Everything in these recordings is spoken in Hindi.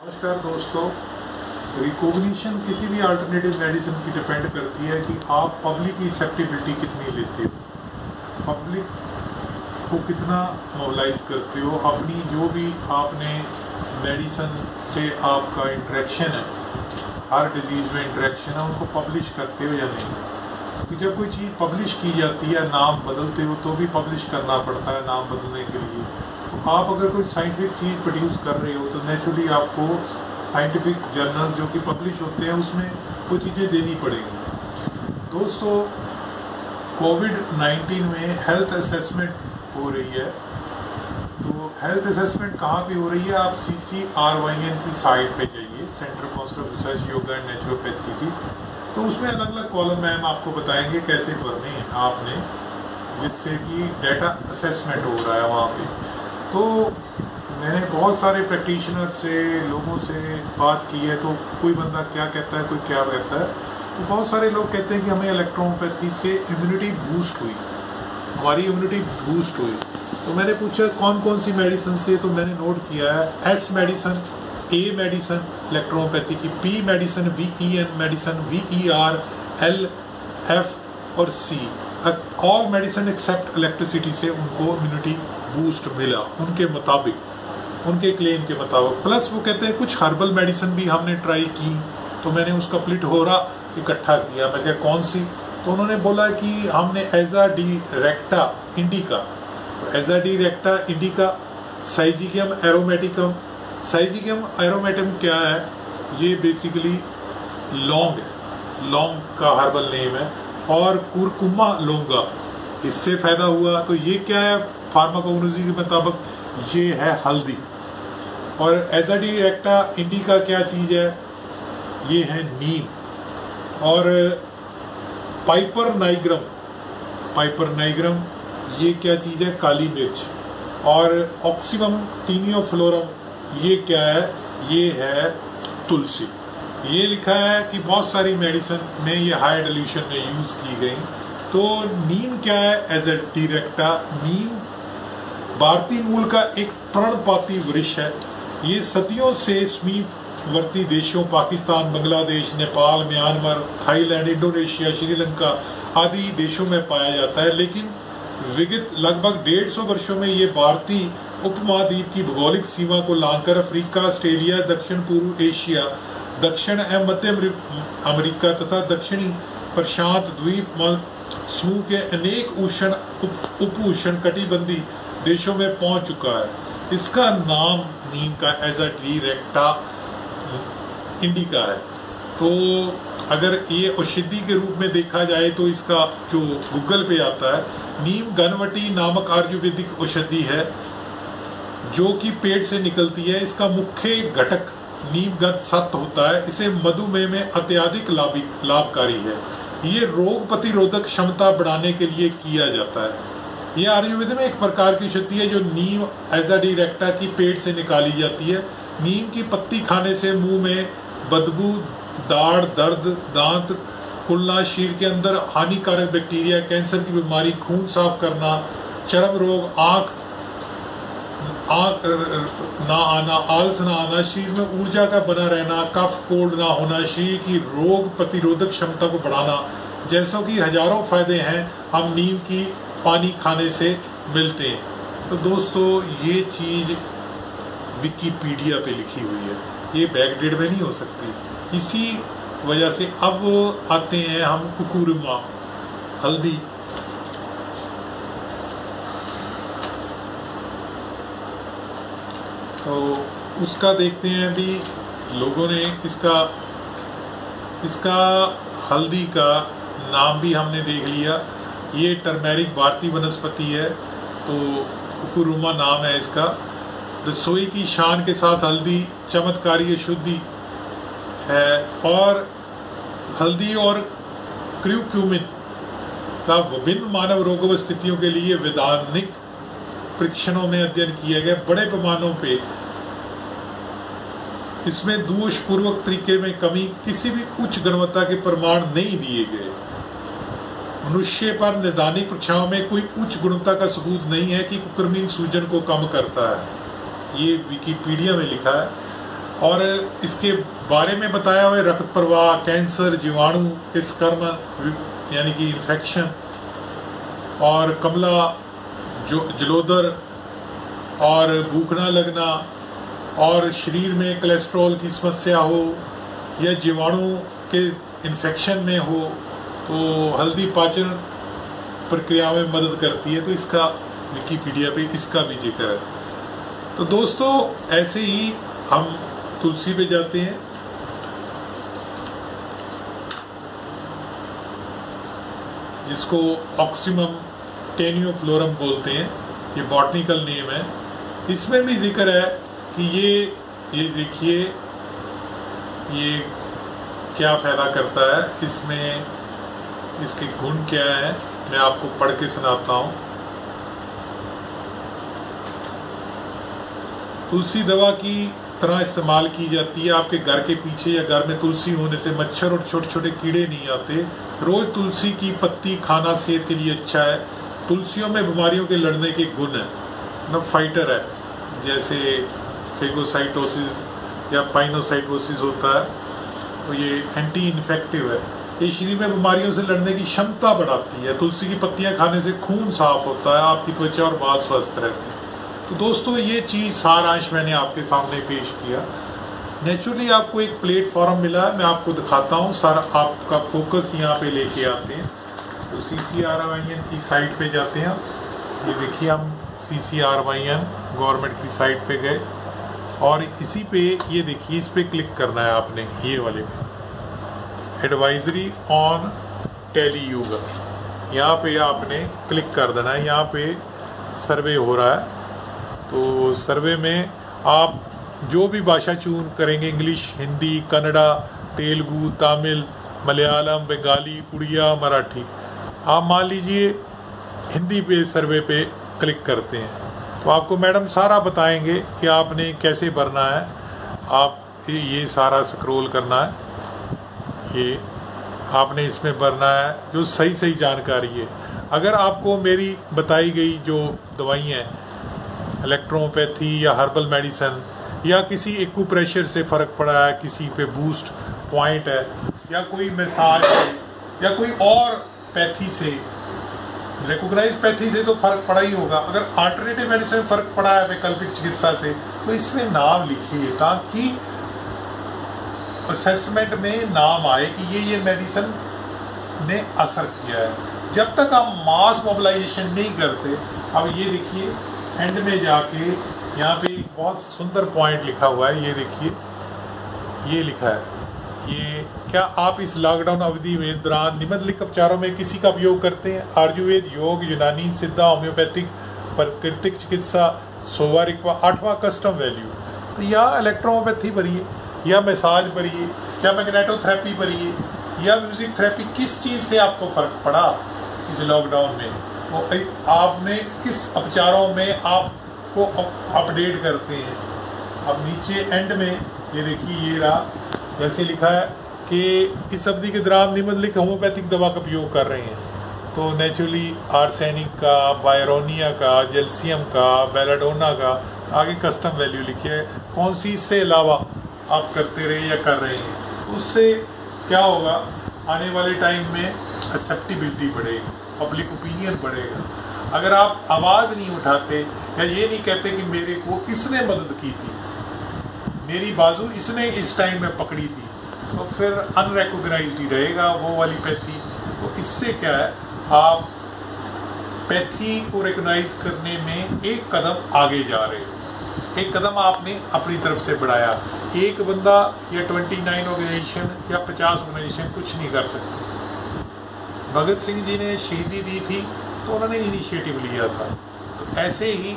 नमस्कार दोस्तों। रिकॉग्निशन किसी भी अल्टरनेटिव मेडिसिन की डिपेंड करती है कि आप पब्लिक की एक्सेप्टेबिलिटी कितनी लेते हो, पब्लिक को कितना मोबिलाइज करते हो, अपनी जो भी आपने मेडिसिन से आपका इंटरेक्शन है, हर डिजीज़ में इंटरेक्शन है, उनको पब्लिश करते हो या नहीं। क्योंकि जब कोई चीज़ पब्लिश की जाती है, नाम बदलते हो तो भी पब्लिश करना पड़ता है नाम बदलने के लिए। तो आप अगर कोई साइंटिफिक चीज़ प्रोड्यूस कर रहे हो तो नेचुरली आपको साइंटिफिक जर्नल जो कि पब्लिश होते हैं उसमें कुछ चीज़ें देनी पड़ेंगी। दोस्तों, कोविड-19 में हेल्थ असेसमेंट हो रही है। तो हेल्थ असेसमेंट कहाँ पे हो रही है? आप CCRYN की साइट पे जाइए, centre council of research yoga and naturopathy की। तो उसमें अलग अलग कॉलम मैम आपको बताएंगे कैसे भरने हैं आपने, जिससे कि डाटा असेसमेंट हो रहा है वहाँ पे। तो मैंने बहुत सारे प्रैक्टिशनर से, लोगों से बात की है। तो कोई बंदा क्या कहता है, कोई क्या कहता है। तो बहुत सारे लोग कहते हैं कि हमें इलेक्ट्रोपैथी से इम्यूनिटी बूस्ट हुई, हमारी इम्यूनिटी बूस्ट हुई। तो मैंने पूछा कौन कौन सी मेडिसिन से, तो मैंने नोट किया है S medicine, A medicine electropathy की, P medicine, VEN medicine, VER, L, F और C, all medicine except electricity से उनको इम्यूनिटी बूस्ट मिला उनके मुताबिक, उनके क्लेम के मुताबिक। प्लस वो कहते हैं कुछ हर्बल मेडिसिन भी हमने ट्राई की, तो मैंने उसका प्लिटहोरा इकट्ठा किया। मैं क्या कौन सी? तो उन्होंने बोला कि हमने एजाडिरेक्टा इंडिका, एजाडिरेक्टा इंडिका, साइजिगियम एरोमेटिकम। साइजिगियम एरोमेटिकम क्या है? ये बेसिकली लौंग है, लौंग का हर्बल नेम है। और कुरकुमा लोंगा, इससे फायदा हुआ। तो ये क्या है? फार्माकोग्नोलॉजी के मुताबिक ये है हल्दी। और एजाडिरेक्टा इंडिका क्या चीज़ है? ये है नीम। और पाइपर नाइग्रम, पाइपर नाइग्रम ये क्या चीज़ है? काली मिर्च। और ऑक्सीमम टीनियोफ्लोरम ये क्या है? ये है तुलसी। ये लिखा है कि बहुत सारी मेडिसिन में ये हाई डिल्यूशन में यूज़ की गई। तो नीम क्या है? एजाडिरेक्टा नीम भारतीय मूल का एक पर्णपाती वृक्ष है। ये सदियों से समीपवर्ती देशों Pakistan, Bangladesh, Nepal, Myanmar, Thailand, Indonesia, Sri Lanka आदि देशों में पाया जाता है। लेकिन विगत लगभग 150 वर्षों में ये भारतीय उपमहाद्वीप की भौगोलिक सीमा को लांघकर अफ्रीका, ऑस्ट्रेलिया, दक्षिण पूर्व एशिया, दक्षिण एवं मध्य अमेरिका तथा दक्षिणी प्रशांत द्वीप समूह के अनेक उष्ण उप उष्ण कटिबंधीय देशों में पहुंच चुका है। इसका नाम नीम का एजाडिरेक्टा इंडिका है। तो अगर ये औषधि के रूप में देखा जाए तो इसका जो गूगल पे आता है, नीम घनवटी नामक आयुर्वेदिक औषधि है जो कि पेड़ से निकलती है। इसका मुख्य घटक नीमगंध सत्व होता है। इसे मधुमेह में अत्यधिक लाभकारी है। ये रोग प्रतिरोधक क्षमता बढ़ाने के लिए किया जाता है। यह आयुर्वेद में एक प्रकार की औषधि है जो नीम एजाडिरेक्टा की पेड़ से निकाली जाती है। नीम की पत्ती खाने से मुंह में बदबू, दाढ़ दर्द, दांत कुलना, शरीर के अंदर हानिकारक बैक्टीरिया, कैंसर की बीमारी, खून साफ करना, चर्म रोग, आँख ना आना, आलस ना आना, शरीर में ऊर्जा का बना रहना, कफ कोल्ड ना होना, शरीर की रोग प्रतिरोधक क्षमता को बढ़ाना, जैसों की हजारों फायदे हैं हम नीम की पानी खाने से मिलते हैं। तो दोस्तों, ये चीज़ विकिपीडिया पे लिखी हुई है, ये बैकडेट में नहीं हो सकती। इसी वजह से अब आते हैं हम कुकुरमा, हल्दी। तो उसका देखते हैं। अभी लोगों ने इसका हल्दी का नाम भी हमने देख लिया। ये टर्मेरिक भारतीय वनस्पति है, तो कुकुरुमा नाम है इसका। रसोई की शान के साथ हल्दी चमत्कारी शुद्धि है। और हल्दी और क्यूक्यूमिन का विभिन्न मानव रोगों व स्थितियों के लिए वैज्ञानिक परीक्षणों में अध्ययन किया गया। बड़े पैमानों पे इसमें दोषपूर्वक तरीके में कमी, किसी भी उच्च गुणवत्ता के प्रमाण नहीं दिए गए। मनुष्य पर नैदानिक परीक्षाओं में कोई उच्च गुणवत्ता का सबूत नहीं है कि कुकुरमीन सूजन को कम करता है। ये विकिपीडिया में लिखा है। और इसके बारे में बताया हुआ है रक्त प्रवाह, कैंसर, जीवाणु के स्कर्म यानी कि इन्फेक्शन, और कमला, जलोदर, और भूख ना लगना, और शरीर में कोलेस्ट्रॉल की समस्या हो या जीवाणु के इन्फेक्शन में हो तो हल्दी पाचन प्रक्रिया में मदद करती है। तो इसका विकिपीडिया पे इसका भी जिक्र है। तो दोस्तों ऐसे ही हम तुलसी पे जाते हैं। जिसको ऑक्सिमम टेनियोफ्लोरम बोलते हैं, ये बॉटनिकल नेम है। इसमें भी जिक्र है कि ये देखिए ये क्या फायदा करता है, इसमें इसके गुण क्या है, मैं आपको पढ़ के सुनाता हूँ। तुलसी दवा की तरह इस्तेमाल की जाती है। आपके घर के पीछे या घर में तुलसी होने से मच्छर और छोटे छोटे कीड़े नहीं आते। रोज तुलसी की पत्ती खाना सेहत के लिए अच्छा है। तुलसियों में बीमारियों के लड़ने के गुण है, मतलब फाइटर है। जैसे फेगोसाइटोसिस या पाइनोसाइटोसिस होता है तो ये एंटी इन्फेक्टिव है। ये शरीर में बीमारियों से लड़ने की क्षमता बढ़ाती है। तुलसी की पत्तियां खाने से खून साफ होता है, आपकी त्वचा और बाल स्वस्थ रहते हैं। तो दोस्तों ये चीज़ सारांश मैंने आपके सामने पेश किया। नेचुरली आपको एक प्लेटफॉर्म मिला है, मैं आपको दिखाता हूँ। सारा आपका फोकस यहाँ पे लेके आते हैं। तो CCRYN की साइट पे जाते हैं। ये देखिए हम CCRYN गवर्नमेंट की साइट पे गए और इसी पे ये देखिए इस पे क्लिक करना है आपने, ये वाले पे एडवाइजरी ऑन टेली योगा, यहाँ पे आपने क्लिक कर देना है। यहाँ पे सर्वे हो रहा है। तो सर्वे में आप जो भी भाषा चून करेंगे, इंग्लिश, हिंदी, कन्नड़ा, तेलुगु, तमिल, मलयालम, बंगाली, उड़िया, मराठी, आप मान लीजिए हिंदी पे सर्वे पे क्लिक करते हैं तो आपको मैडम सारा बताएंगे कि आपने कैसे भरना है। आप ये सारा स्क्रॉल करना है, ये आपने इसमें भरना है जो सही सही जानकारी है। अगर आपको मेरी बताई गई जो दवाइयाँ इलेक्ट्रोपैथी या हर्बल मेडिसन या किसी एक्यूप्रेशर से फ़र्क पड़ा है, किसी पे बूस्ट पॉइंट है, या कोई मसाज या कोई और पैथी से, रिकॉग्नाइज पैथी से तो फ़र्क पड़ा ही होगा। अगर अल्टरनेटिव मेडिसिन फ़र्क पड़ा है वैकल्पिक चिकित्सा से तो इसमें नाम लिखिए ताकि असेसमेंट में नाम आए कि ये मेडिसिन ने असर किया है। जब तक आप मास मोबिलाइजेशन नहीं करते, अब ये देखिए एंड में जाके यहाँ पे एक बहुत सुंदर पॉइंट लिखा हुआ है, ये देखिए ये लिखा है, ये क्या आप इस लॉकडाउन अवधि में दौरान निम्नलिखित उपचारों में किसी का उपयोग करते हैं? आयुर्वेद, योग, यूनानी, सिद्धा, होम्योपैथिक, प्राकृतिक चिकित्सा, सोवारिक व 8वां कस्टम वैल्यू। तो या इलेक्ट्रोपैथी भरिए, या मसाज भरिए, या मैग्नेटोथेरेपी भरिए, या म्यूजिक थेरेपी। किस चीज़ से आपको फ़र्क पड़ा इस लॉकडाउन में, वो आपने किस उपचारों में आपको अपडेट करते हैं। अब नीचे एंड में ये देखिए ये रहा, जैसे लिखा है कि इस अवधि के दौरान निम्नलिखित होम्योपैथिक दवा का उपयोग कर रहे हैं। तो नेचुरली आर्सेनिक का, बायरोनिया का, जेल्सियम का, बेलाडोना का, आगे कस्टम वैल्यू लिखी है। कौन सी इससे अलावा आप करते रहे या कर रहे हैं, उससे क्या होगा, आने वाले टाइम में एक्सेप्टेबिलिटी बढ़ेगी, पब्लिक ओपिनियन बढ़ेगा। अगर आप आवाज़ नहीं उठाते या ये नहीं कहते कि मेरे को इसने मदद की थी, मेरी बाजू इसने इस टाइम में पकड़ी थी, तो फिर अनरिकॉग्नाइज्ड ही रहेगा वो वाली पैथी। तो इससे क्या है, आप पैथी को रिकॉग्नाइज करने में एक कदम आगे जा रहे हो, एक कदम आपने अपनी तरफ से बढ़ाया। एक बंदा या 29 ऑर्गेनाइजेशन या 50 ऑर्गेनाइजेशन कुछ नहीं कर सकते। भगत सिंह जी ने शहीदी दी थी तो उन्होंने इनिशिएटिव लिया था। तो ऐसे ही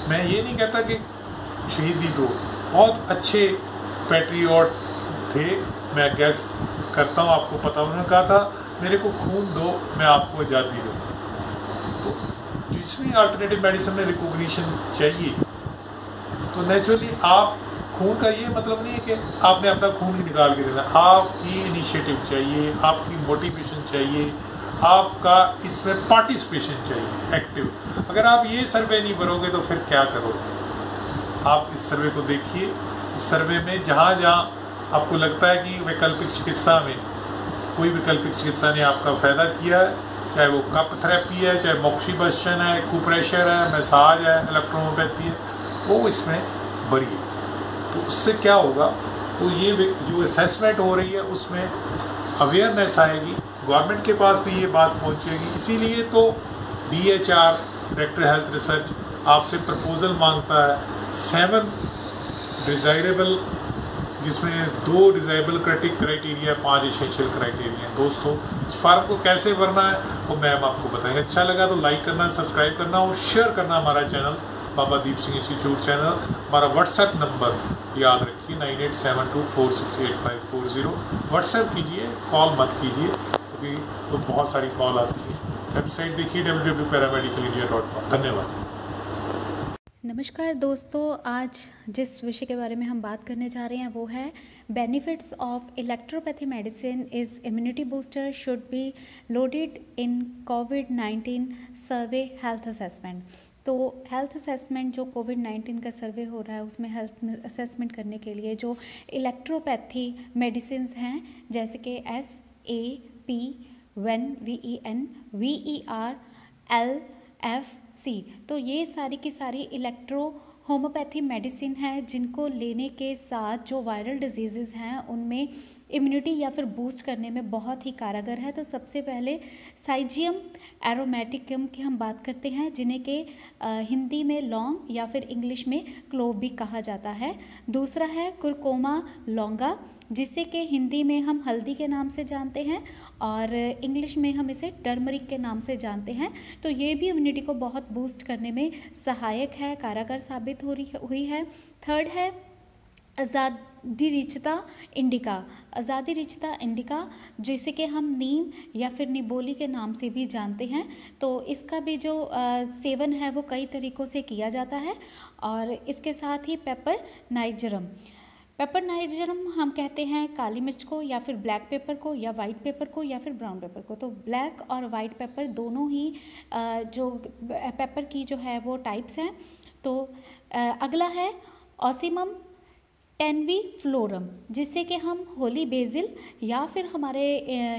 मैं ये नहीं कहता कि शहीदी दो, बहुत अच्छे पैट्रियट थे, मैं गैस करता हूँ, आपको पता, उन्होंने कहा था मेरे को खून दो, मैं आपको आज़ादी दूँ। तो जिसमें अल्टरनेटिव मेडिसिन में रिकॉग्निशन चाहिए, तो नेचुरली आप खून का ये मतलब नहीं है कि आपने अपना खून ही निकाल के देना, आपकी इनिशिएटिव चाहिए, आपकी मोटिवेशन चाहिए, आपका इसमें पार्टिसिपेशन चाहिए, एक्टिव। अगर आप ये सर्वे नहीं भरोगे तो फिर क्या करोगे? आप इस सर्वे को देखिए, इस सर्वे में जहाँ जहाँ आपको लगता है कि वैकल्पिक चिकित्सा में कोई वैकल्पिक चिकित्सा ने आपका फ़ायदा किया है, चाहे वो कप थेरेपी है, चाहे मोक्सीबस्चन है, एक्यूप्रेशर है, मसाज है, इलेक्ट्रोमोपैथी है, वो इसमें भरिए। तो उससे क्या होगा, तो ये जो असेसमेंट हो रही है उसमें अवेयरनेस आएगी, गवर्नमेंट के पास भी ये बात पहुंचेगी। इसीलिए तो DHR डायरेक्टर हेल्थ रिसर्च आपसे प्रपोजल मांगता है 7 डिज़ायरेबल, जिसमें 2 डिज़ायरेबल क्राइटेरिया, 5 एसेंशियल क्राइटेरिया। दोस्तों इस फॉर्म को कैसे भरना है वो मैम आपको बताएंगे। अच्छा लगा तो लाइक करना, सब्सक्राइब करना और शेयर करना हमारा channel Baba Deep Singh institute channel. हमारा व्हाट्सएप नंबर याद रखिए 9872468540। व्हाट्सएप कीजिए, कॉल मत कीजिए क्योंकि तो बहुत सारी कॉल आती है। वेबसाइट देखिए www.paramedicalindia.com। धन्यवाद। नमस्कार दोस्तों, आज जिस विषय के बारे में हम बात करने जा रहे हैं वो है benefits of electropathy medicine is immunity booster should be loaded in covid survey health assessment. तो हेल्थ असेसमेंट जो कोविड-19 का सर्वे हो रहा है उसमें हेल्थ असेसमेंट करने के लिए जो इलेक्ट्रोपैथी मेडिसिन्स हैं जैसे कि SAP-VEN, VEN, VER, LFC, तो ये सारी की सारी इलेक्ट्रो होम्योपैथी मेडिसिन है जिनको लेने के साथ जो वायरल डिजीज़ हैं उनमें इम्यूनिटी या फिर बूस्ट करने में बहुत ही कारगर है। तो सबसे पहले साइजियम एरोमेटिकम की हम बात करते हैं, जिन्हें के हिंदी में लौंग या फिर इंग्लिश में क्लोव भी कहा जाता है। दूसरा है कुरकुमा लौंगा, जिसे कि हिंदी में हम हल्दी के नाम से जानते हैं और इंग्लिश में हम इसे टर्मरिक के नाम से जानते हैं। तो ये भी इम्यूनिटी को बहुत बूस्ट करने में सहायक है, कारगर साबित हुई है। थर्ड है अज़ादिरिचता इंडिका। अज़ादिरिचता इंडिका जिसे कि हम नीम या फिर निबोली के नाम से भी जानते हैं। तो इसका भी जो सेवन है वो कई तरीक़ों से किया जाता है। और इसके साथ ही पेपर नाइजरम, पेपर नाइजरम हम कहते हैं काली मिर्च को या फिर ब्लैक पेपर को या वाइट पेपर को या फिर ब्राउन पेपर को। तो ब्लैक और वाइट पेपर दोनों ही जो पेपर की जो है वो टाइप्स हैं। तो अगला है ऑसिमम टेनवीफ्लोरम, जिससे कि हम होली बेसिल या फिर हमारे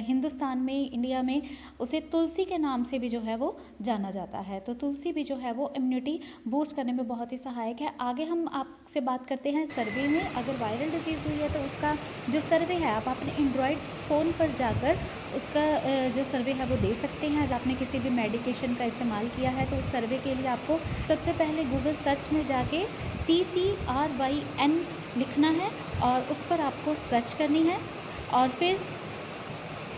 हिंदुस्तान में, इंडिया में उसे तुलसी के नाम से भी जो है वो जाना जाता है। तो तुलसी भी जो है वो इम्यूनिटी बूस्ट करने में बहुत ही सहायक है। आगे हम आपसे बात करते हैं सर्वे में। अगर वायरल डिजीज़ हुई है तो उसका जो सर्वे है आप अपने एंड्रॉयड फ़ोन पर जाकर उसका जो सर्वे है वो दे सकते हैं। अगर आपने किसी भी मेडिकेशन का इस्तेमाल किया है तो उस सर्वे के लिए आपको सबसे पहले गूगल सर्च में जाके CCRYN लिखना है और उस पर आपको सर्च करनी है और फिर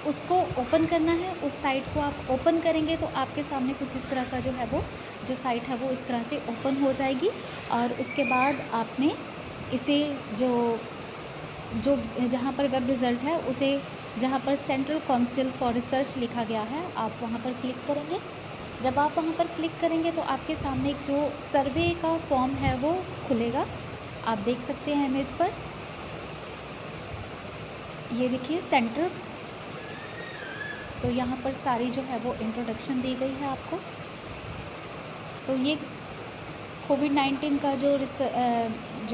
उसको ओपन करना है। उस साइट को आप ओपन करेंगे तो आपके सामने कुछ इस तरह का जो है वो जो साइट है वो इस तरह से ओपन हो जाएगी। और उसके बाद आपने इसे जो जहाँ पर वेब रिज़ल्ट है उसे जहाँ पर सेंट्रल काउंसिल फॉर रिसर्च लिखा गया है आप वहाँ पर क्लिक करेंगे। जब आप वहाँ पर क्लिक करेंगे तो आपके सामने एक जो सर्वे का फॉर्म है वो खुलेगा। आप देख सकते हैं इमेज पर, ये देखिए सेंटर। तो यहाँ पर सारी जो है वो इंट्रोडक्शन दी गई है आपको। तो ये कोविड-19 का जो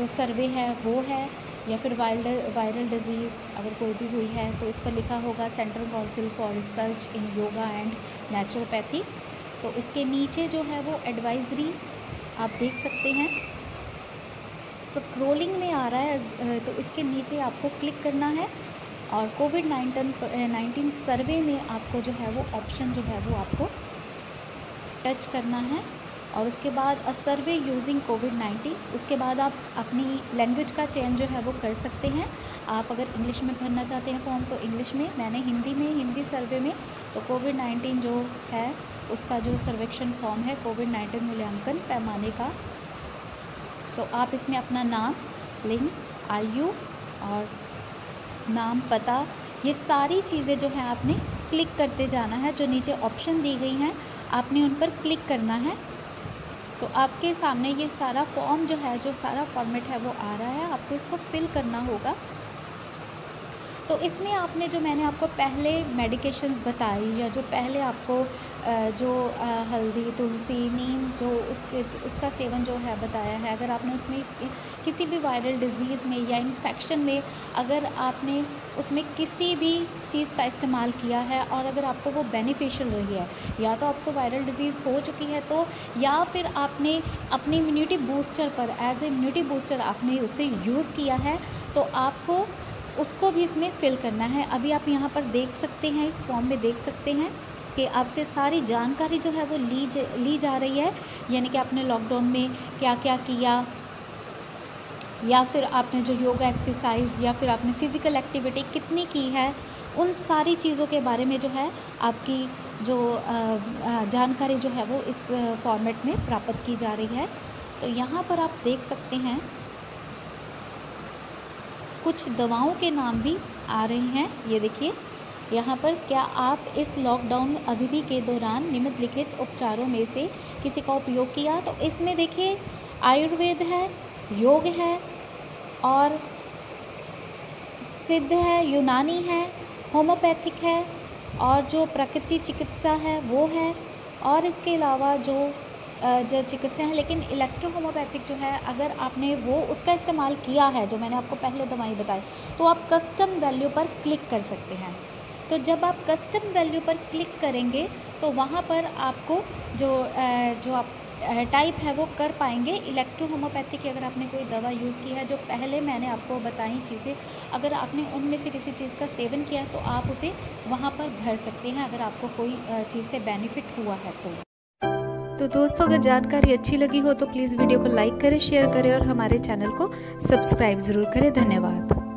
सर्वे है वो है या फिर वायरल डिजीज़ अगर कोई भी हुई है तो इस पर लिखा होगा central council for research in yoga and naturopathy. तो इसके नीचे जो है वो एडवाइजरी आप देख सकते हैं, स्क्रॉलिंग में आ रहा है। तो इसके नीचे आपको क्लिक करना है और कोविड-19 सर्वे में आपको जो है वो ऑप्शन जो है वो आपको टच करना है और उसके बाद अ सर्वे यूजिंग कोविड-19। उसके बाद आप अपनी लैंग्वेज का चयन जो है वो कर सकते हैं। आप अगर इंग्लिश में भरना चाहते हैं फॉर्म तो इंग्लिश में, मैंने हिंदी सर्वे में। तो कोविड-19 जो है उसका जो सर्वेक्षण फॉर्म है कोविड-19 मूल्यांकन पैमाने का, तो आप इसमें अपना नाम, लिंग, आयु और नाम, पता, ये सारी चीज़ें जो हैं आपने क्लिक करते जाना है। जो नीचे ऑप्शन दी गई हैं आपने उन पर क्लिक करना है। तो आपके सामने ये सारा फॉर्म जो है, जो सारा फॉर्मेट है वो आ रहा है, आपको इसको फिल करना होगा। तो इसमें आपने जो मैंने आपको पहले मेडिकेशंस बताई या जो पहले आपको जो हल्दी, तुलसी, नीम जो उसका सेवन जो है बताया है, अगर आपने उसमें किसी भी वायरल डिज़ीज़ में या इन्फेक्शन में अगर आपने उसमें किसी भी चीज़ का इस्तेमाल किया है और अगर आपको वो बेनिफिशियल रही है, या तो आपको वायरल डिज़ीज़ हो चुकी है तो, या फिर आपने अपनी इम्यूनिटी बूस्टर पर एज ए इम्यूनिटी बूस्टर आपने उसे यूज़ किया है, तो आपको उसको भी इसमें फ़िल करना है। अभी आप यहाँ पर देख सकते हैं, इस फॉर्म में देख सकते हैं कि आपसे सारी जानकारी जो है वो ली जा रही है, यानी कि आपने लॉकडाउन में क्या क्या किया, या फिर आपने जो योगा एक्सरसाइज या फिर आपने फ़िज़िकल एक्टिविटी कितनी की है, उन सारी चीज़ों के बारे में जो है आपकी जो जानकारी जो है वो इस फॉर्मेट में प्राप्त की जा रही है। तो यहाँ पर आप देख सकते हैं कुछ दवाओं के नाम भी आ रहे हैं। ये देखिए यहाँ पर, क्या आप इस लॉकडाउन अवधि के दौरान निम्नलिखित उपचारों में से किसी का उपयोग किया? तो इसमें देखिए आयुर्वेद है, योग है और सिद्ध है, यूनानी है, होम्योपैथिक है और जो प्रकृति चिकित्सा है वो है, और इसके अलावा जो चिकित्सा है, लेकिन इलेक्ट्रो होम्योपैथिक जो है अगर आपने वो उसका इस्तेमाल किया है, जो मैंने आपको पहले दवाई बताई, तो आप कस्टम वैल्यू पर क्लिक कर सकते हैं। तो जब आप कस्टम वैल्यू पर क्लिक करेंगे तो वहाँ पर आपको जो आप टाइप है वो कर पाएंगे। इलेक्ट्रो होम्योपैथिक की अगर आपने कोई दवा यूज़ की है, जो पहले मैंने आपको बताई चीज़ें, अगर आपने उनमें से किसी चीज़ का सेवन किया है तो आप उसे वहाँ पर भर सकते हैं, अगर आपको कोई चीज़ से बेनिफिट हुआ है तो दोस्तों, अगर जानकारी अच्छी लगी हो तो प्लीज़ वीडियो को लाइक करें, शेयर करें और हमारे चैनल को सब्सक्राइब ज़रूर करें। धन्यवाद।